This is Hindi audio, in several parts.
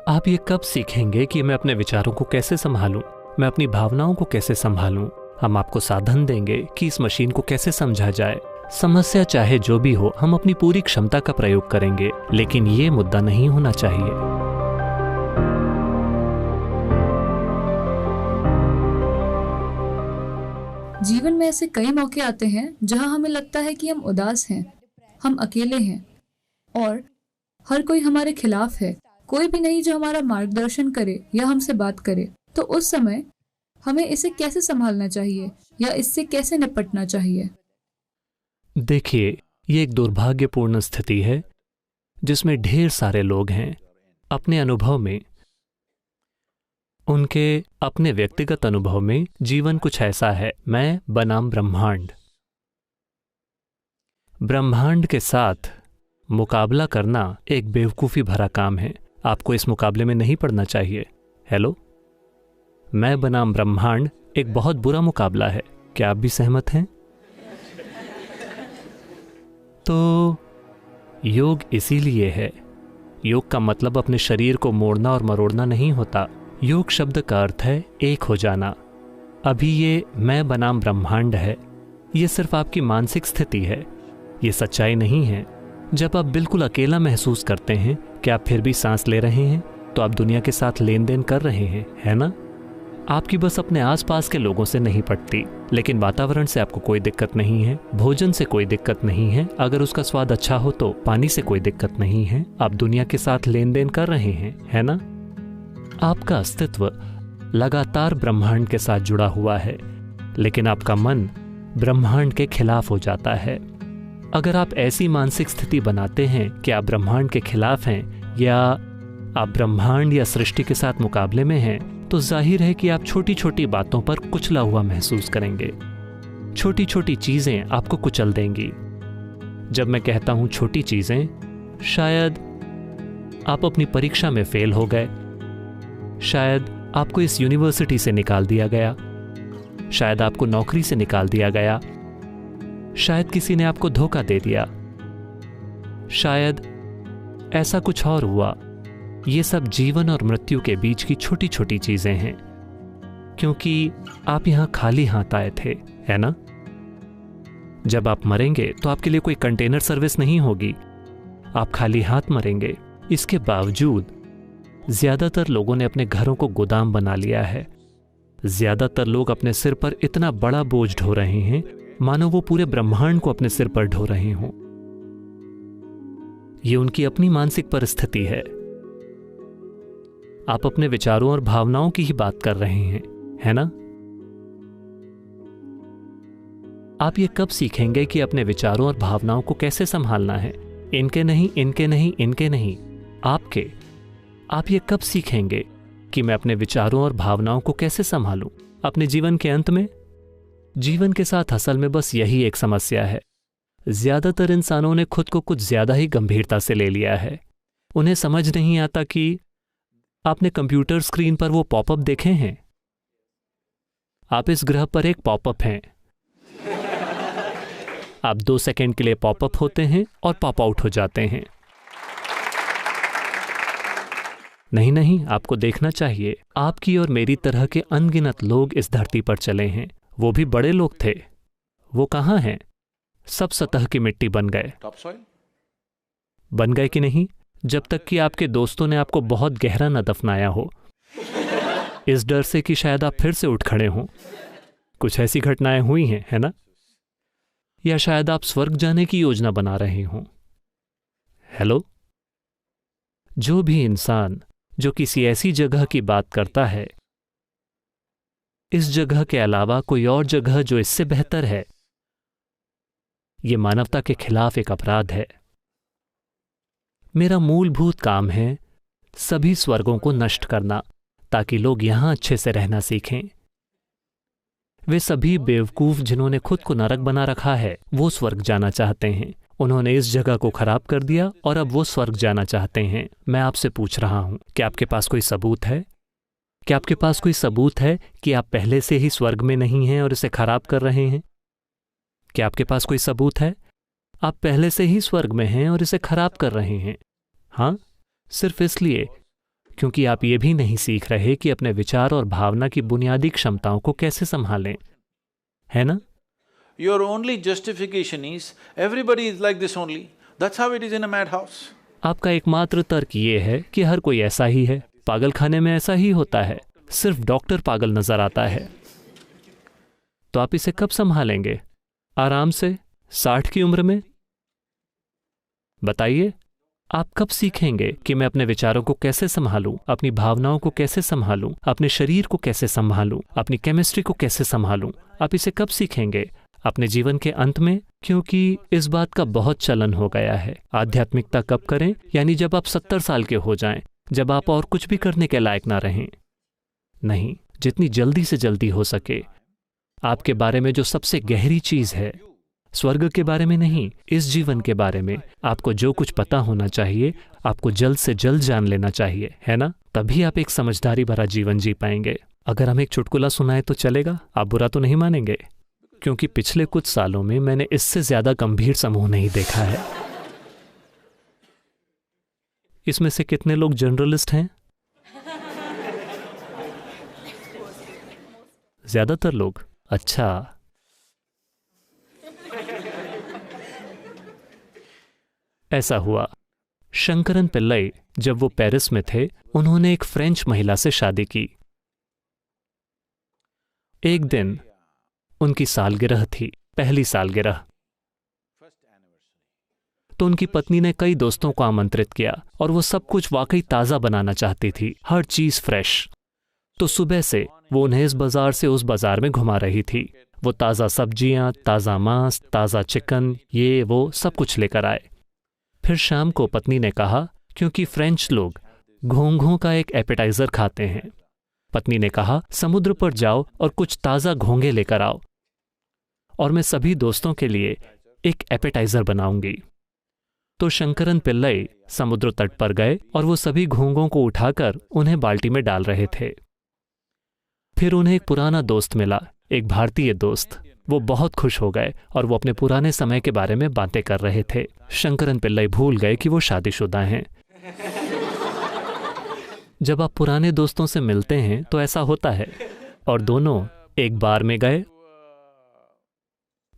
आप ये कब सीखेंगे कि मैं अपने विचारों को कैसे संभालूं, मैं अपनी भावनाओं को कैसे संभालूं? हम आपको साधन देंगे कि इस मशीन को कैसे समझा जाए। समस्या चाहे जो भी हो, हम अपनी पूरी क्षमता का प्रयोग करेंगे, लेकिन ये मुद्दा नहीं होना चाहिए। जीवन में ऐसे कई मौके आते हैं जहां हमें लगता है कि हम उदास हैं, हम अकेले हैं और हर कोई हमारे खिलाफ है। कोई भी नहीं जो हमारा मार्गदर्शन करे या हमसे बात करे। तो उस समय हमें इसे कैसे संभालना चाहिए या इससे कैसे निपटना चाहिए? देखिए, ये एक दुर्भाग्यपूर्ण स्थिति है जिसमें ढेर सारे लोग हैं। अपने अनुभव में, उनके अपने व्यक्तिगत अनुभव में जीवन कुछ ऐसा है, मैं बनाम ब्रह्मांड। ब्रह्मांड के साथ मुकाबला करना एक बेवकूफ़ी भरा काम है। आपको इस मुकाबले में नहीं पड़ना चाहिए। हेलो, मैं बनाम ब्रह्मांड एक बहुत बुरा मुकाबला है। क्या आप भी सहमत हैं? तो योग इसीलिए है। योग का मतलब अपने शरीर को मोड़ना और मरोड़ना नहीं होता। योग शब्द का अर्थ है एक हो जाना। अभी ये मैं बनाम ब्रह्मांड है, ये सिर्फ आपकी मानसिक स्थिति है, ये सच्चाई नहीं है। जब आप बिल्कुल अकेला महसूस करते हैं कि आप फिर भी सांस ले रहे हैं, तो आप दुनिया के साथ लेन देन कर रहे हैं, है ना? आपकी बस अपने आसपास के लोगों से नहीं पड़ती, लेकिन वातावरण से आपको कोई दिक्कत नहीं है, भोजन से कोई दिक्कत नहीं है, अगर उसका स्वाद अच्छा हो तो पानी से कोई दिक्कत नहीं है। आप दुनिया के साथ लेन देन कर रहे हैं, है ना? आपका अस्तित्व लगातार ब्रह्मांड के साथ जुड़ा हुआ है, लेकिन आपका मन ब्रह्मांड के खिलाफ हो जाता है। अगर आप ऐसी मानसिक स्थिति बनाते हैं कि आप ब्रह्मांड के खिलाफ हैं या आप ब्रह्मांड या सृष्टि के साथ मुकाबले में हैं, तो जाहिर है कि आप छोटी छोटी बातों पर कुचला हुआ महसूस करेंगे। छोटी छोटी चीजें आपको कुचल देंगी। जब मैं कहता हूं छोटी चीजें, शायद आप अपनी परीक्षा में फेल हो गए, शायद आपको इस यूनिवर्सिटी से निकाल दिया गया, शायद आपको नौकरी से निकाल दिया गया, शायद किसी ने आपको धोखा दे दिया, शायद ऐसा कुछ और हुआ। ये सब जीवन और मृत्यु के बीच की छोटी छोटी चीजें हैं, क्योंकि आप यहां खाली हाथ आए थे, है ना? जब आप मरेंगे तो आपके लिए कोई कंटेनर सर्विस नहीं होगी, आप खाली हाथ मरेंगे। इसके बावजूद ज्यादातर लोगों ने अपने घरों को गोदाम बना लिया है। ज्यादातर लोग अपने सिर पर इतना बड़ा बोझ ढो रहे हैं मानो वो पूरे ब्रह्मांड को अपने सिर पर ढो रहे हों। ये उनकी अपनी मानसिक परिस्थिति है। आप अपने विचारों और भावनाओं की ही बात कर रहे हैं, है ना? आप ये कब सीखेंगे कि अपने विचारों और भावनाओं को कैसे संभालना है? इनके नहीं, इनके नहीं, इनके नहीं, आपके। आप ये कब सीखेंगे कि मैं अपने विचारों और भावनाओं को कैसे संभालूं अपने जीवन के अंत में? जीवन के साथ असल में बस यही एक समस्या है। ज्यादातर इंसानों ने खुद को कुछ ज्यादा ही गंभीरता से ले लिया है। उन्हें समझ नहीं आता कि आपने कंप्यूटर स्क्रीन पर वो पॉपअप देखे हैं? आप इस ग्रह पर एक पॉपअप हैं। आप 2 सेकंड के लिए पॉपअप होते हैं और पॉप आउट हो जाते हैं। नहीं नहीं, आपको देखना चाहिए। आपकी और मेरी तरह के अनगिनत लोग इस धरती पर चले हैं। वो भी बड़े लोग थे। वो कहाँ हैं? सब सतह की मिट्टी बन गए। बन गए कि नहीं? जब तक कि आपके दोस्तों ने आपको बहुत गहरा न दफनाया हो, इस डर से कि शायद आप फिर से उठ खड़े हों। कुछ ऐसी घटनाएं हुई हैं, है ना? या शायद आप स्वर्ग जाने की योजना बना रहे हों। हेलो, जो भी इंसान जो किसी ऐसी जगह की बात करता है, इस जगह के अलावा कोई और जगह जो इससे बेहतर है, यह मानवता के खिलाफ एक अपराध है। मेरा मूलभूत काम है सभी स्वर्गों को नष्ट करना, ताकि लोग यहां अच्छे से रहना सीखें। वे सभी बेवकूफ जिन्होंने खुद को नरक बना रखा है, वो स्वर्ग जाना चाहते हैं। उन्होंने इस जगह को खराब कर दिया और अब वो स्वर्ग जाना चाहते हैं। मैं आपसे पूछ रहा हूं, क्या आपके पास कोई सबूत है? क्या आपके पास कोई सबूत है कि आप पहले से ही स्वर्ग में नहीं हैं और इसे खराब कर रहे हैं? क्या आपके पास कोई सबूत है? आप पहले से ही स्वर्ग में हैं और इसे खराब कर रहे हैं। हाँ, सिर्फ इसलिए क्योंकि आप ये भी नहीं सीख रहे कि अपने विचार और भावना की बुनियादी क्षमताओं को कैसे संभालें, है ना? Your only justification is, everybody is like this only. That's how it is in a madhouse. आपका एकमात्र तर्क ये है कि हर कोई ऐसा ही है, पागलखाने में ऐसा ही होता है, सिर्फ डॉक्टर पागल नजर आता है। तो आप इसे कब संभालेंगे? आराम से 60 की उम्र में? बताइए, आप कब सीखेंगे कि मैं अपने विचारों को कैसे संभालूं, अपनी भावनाओं को कैसे संभालूं, अपने शरीर को कैसे संभालूं, अपनी केमिस्ट्री को कैसे संभालूं? आप इसे कब सीखेंगे? अपने जीवन के अंत में? क्योंकि इस बात का बहुत चलन हो गया है। आध्यात्मिकता कब करें? यानी जब आप 70 साल के हो जाएं, जब आप और कुछ भी करने के लायक ना रहें। नहीं, जितनी जल्दी से जल्दी हो सके। आपके बारे में जो सबसे गहरी चीज है, स्वर्ग के बारे में नहीं, इस जीवन के बारे में आपको जो कुछ पता होना चाहिए, आपको जल्द से जल्द जान लेना चाहिए, है ना? तभी आप एक समझदारी भरा जीवन जी पाएंगे। अगर हम एक चुटकुला सुनाए तो चलेगा? आप बुरा तो नहीं मानेंगे? क्योंकि पिछले कुछ सालों में मैंने इससे ज्यादा गंभीर समूह नहीं देखा है। इसमें से कितने लोग जर्नलिस्ट हैं? ज्यादातर लोग। अच्छा, ऐसा हुआ। शंकरन पिल्लई जब वो पेरिस में थे, उन्होंने एक फ्रेंच महिला से शादी की। एक दिन उनकी सालगिरह थी, पहली सालगिरह। तो उनकी पत्नी ने कई दोस्तों को आमंत्रित किया और वो सब कुछ वाकई ताज़ा बनाना चाहती थी, हर चीज़ फ्रेश। तो सुबह से वो उन्हें इस बाजार से उस बाजार में घुमा रही थी। वो ताज़ा सब्जियां, ताज़ा मांस, ताज़ा चिकन, ये वो सब कुछ लेकर आए। फिर शाम को पत्नी ने कहा, क्योंकि फ्रेंच लोग घोंघों का एक एपेटाइजर खाते हैं, पत्नी ने कहा समुद्र पर जाओ और कुछ ताज़ा घोंघे लेकर आओ और मैं सभी दोस्तों के लिए एक एपेटाइजर बनाऊंगी। तो शंकरन पिल्लई समुद्र तट पर गए और वो सभी घोंघों को उठाकर उन्हें बाल्टी में डाल रहे थे। फिर उन्हें एक पुराना दोस्त मिला, एक भारतीय दोस्त। वो बहुत खुश हो गए और वो अपने पुराने समय के बारे में बातें कर रहे थे। शंकरन पिल्लई भूल गए कि वो शादीशुदा हैं। जब आप पुराने दोस्तों से मिलते हैं तो ऐसा होता है। और दोनों एक बार में गए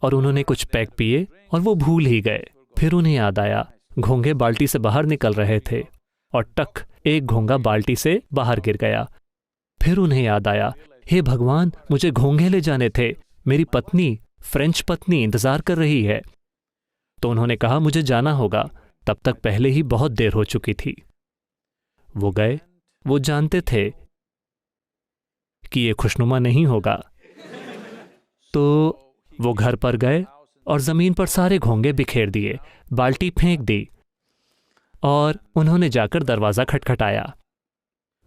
और उन्होंने कुछ पैक पिए और वो भूल ही गए। फिर उन्हें याद आया घोंघे बाल्टी से बाहर निकल रहे थे और टक, एक घोंघा बाल्टी से बाहर गिर गया। फिर उन्हें याद आया, हे भगवान, मुझे घोंघे ले जाने थे, मेरी पत्नी, फ्रेंच पत्नी इंतजार कर रही है। तो उन्होंने कहा मुझे जाना होगा, तब तक पहले ही बहुत देर हो चुकी थी। वो गए। वो जानते थे कि ये खुशनुमा नहीं होगा। तो वो घर पर गए और जमीन पर सारे घोंघे बिखेर दिए, बाल्टी फेंक दी और उन्होंने जाकर दरवाजा खटखटाया।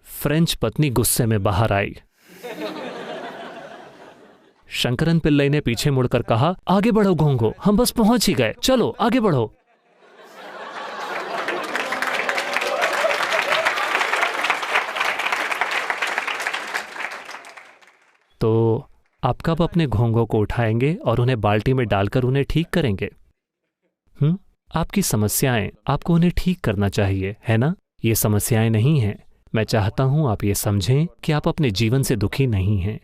फ्रेंच पत्नी गुस्से में बाहर आई। शंकरन पिल्लई ने पीछे मुड़कर कहा, आगे बढ़ो घोंघो, हम बस पहुंच ही गए, चलो आगे बढ़ो। तो आप कब अपने घोंघों को उठाएंगे और उन्हें बाल्टी में डालकर उन्हें ठीक करेंगे? आपकी समस्याएं, आपको उन्हें ठीक करना चाहिए, है ना? ये समस्याएं नहीं हैं। मैं चाहता हूं आप ये समझें कि आप अपने जीवन से दुखी नहीं हैं।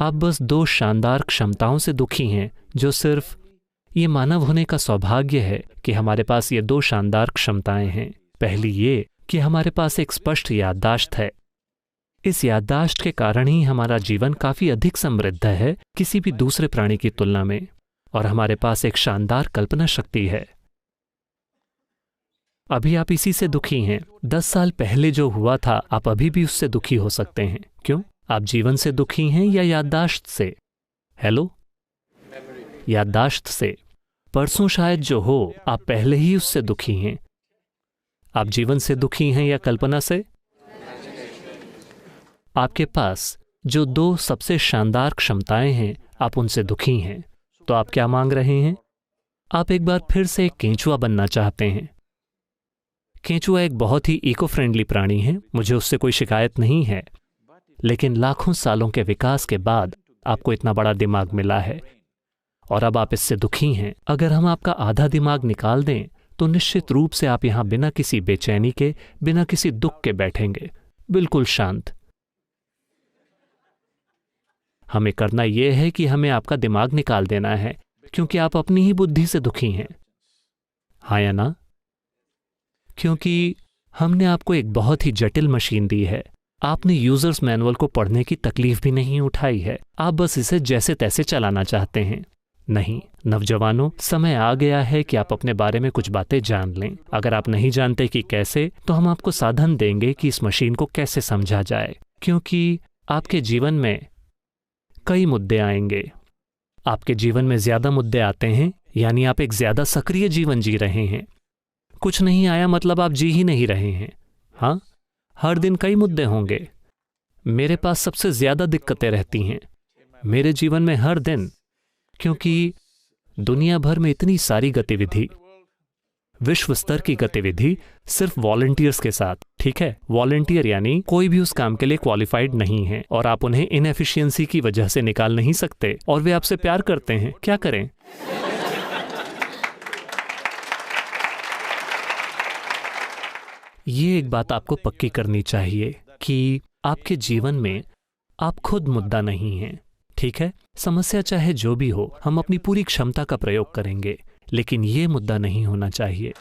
आप बस दो शानदार क्षमताओं से दुखी हैं, जो सिर्फ ये मानव होने का सौभाग्य है कि हमारे पास ये दो शानदार क्षमताएं हैं। पहली ये कि हमारे पास एक स्पष्ट याददाश्त है। इस याददाश्त के कारण ही हमारा जीवन काफी अधिक समृद्ध है किसी भी दूसरे प्राणी की तुलना में, और हमारे पास एक शानदार कल्पना शक्ति है। अभी आप इसी से दुखी हैं। 10 साल पहले जो हुआ था, आप अभी भी उससे दुखी हो सकते हैं। क्यों? आप जीवन से दुखी हैं या याददाश्त से? हेलो? याददाश्त से। परसों शायद जो हो, आप पहले ही उससे दुखी हैं। आप जीवन से दुखी हैं या कल्पना से? आपके पास जो दो सबसे शानदार क्षमताएं हैं, आप उनसे दुखी हैं। तो आप क्या मांग रहे हैं? आप एक बार फिर से एक केंचुआ बनना चाहते हैं। केंचुआ एक बहुत ही इको फ्रेंडली प्राणी है, मुझे उससे कोई शिकायत नहीं है। लेकिन लाखों सालों के विकास के बाद आपको इतना बड़ा दिमाग मिला है और अब आप इससे दुखी हैं। अगर हम आपका आधा दिमाग निकाल दें तो निश्चित रूप से आप यहां बिना किसी बेचैनी के, बिना किसी दुख के बैठेंगे, बिल्कुल शांत। हमें करना यह है कि हमें आपका दिमाग निकाल देना है, क्योंकि आप अपनी ही बुद्धि से दुखी हैं, हाँ या ना? क्योंकि हमने आपको एक बहुत ही जटिल मशीन दी है। आपने यूजर्स मैनुअल को पढ़ने की तकलीफ भी नहीं उठाई है, आप बस इसे जैसे तैसे चलाना चाहते हैं। नहीं नौजवानों, समय आ गया है कि आप अपने बारे में कुछ बातें जान लें। अगर आप नहीं जानते कि कैसे, तो हम आपको साधन देंगे कि इस मशीन को कैसे समझा जाए, क्योंकि आपके जीवन में कई मुद्दे आएंगे। आपके जीवन में ज्यादा मुद्दे आते हैं, यानी आप एक ज्यादा सक्रिय जीवन जी रहे हैं। कुछ नहीं आया मतलब आप जी ही नहीं रहे हैं। हाँ, हर दिन कई मुद्दे होंगे। मेरे पास सबसे ज्यादा दिक्कतें रहती हैं मेरे जीवन में हर दिन, क्योंकि दुनिया भर में इतनी सारी गतिविधि, विश्व स्तर की गतिविधि सिर्फ वॉलंटियर्स के साथ। ठीक है, वॉलंटियर यानी कोई भी उस काम के लिए क्वालिफाइड नहीं है और आप उन्हें इनएफिशिएंसी की वजह से निकाल नहीं सकते, और वे आपसे प्यार करते हैं। क्या करें? ये एक बात आपको पक्की करनी चाहिए कि आपके जीवन में आप खुद मुद्दा नहीं हैं। ठीक है, समस्या चाहे जो भी हो, हम अपनी पूरी क्षमता का प्रयोग करेंगे, लेकिन ये मुद्दा नहीं होना चाहिए।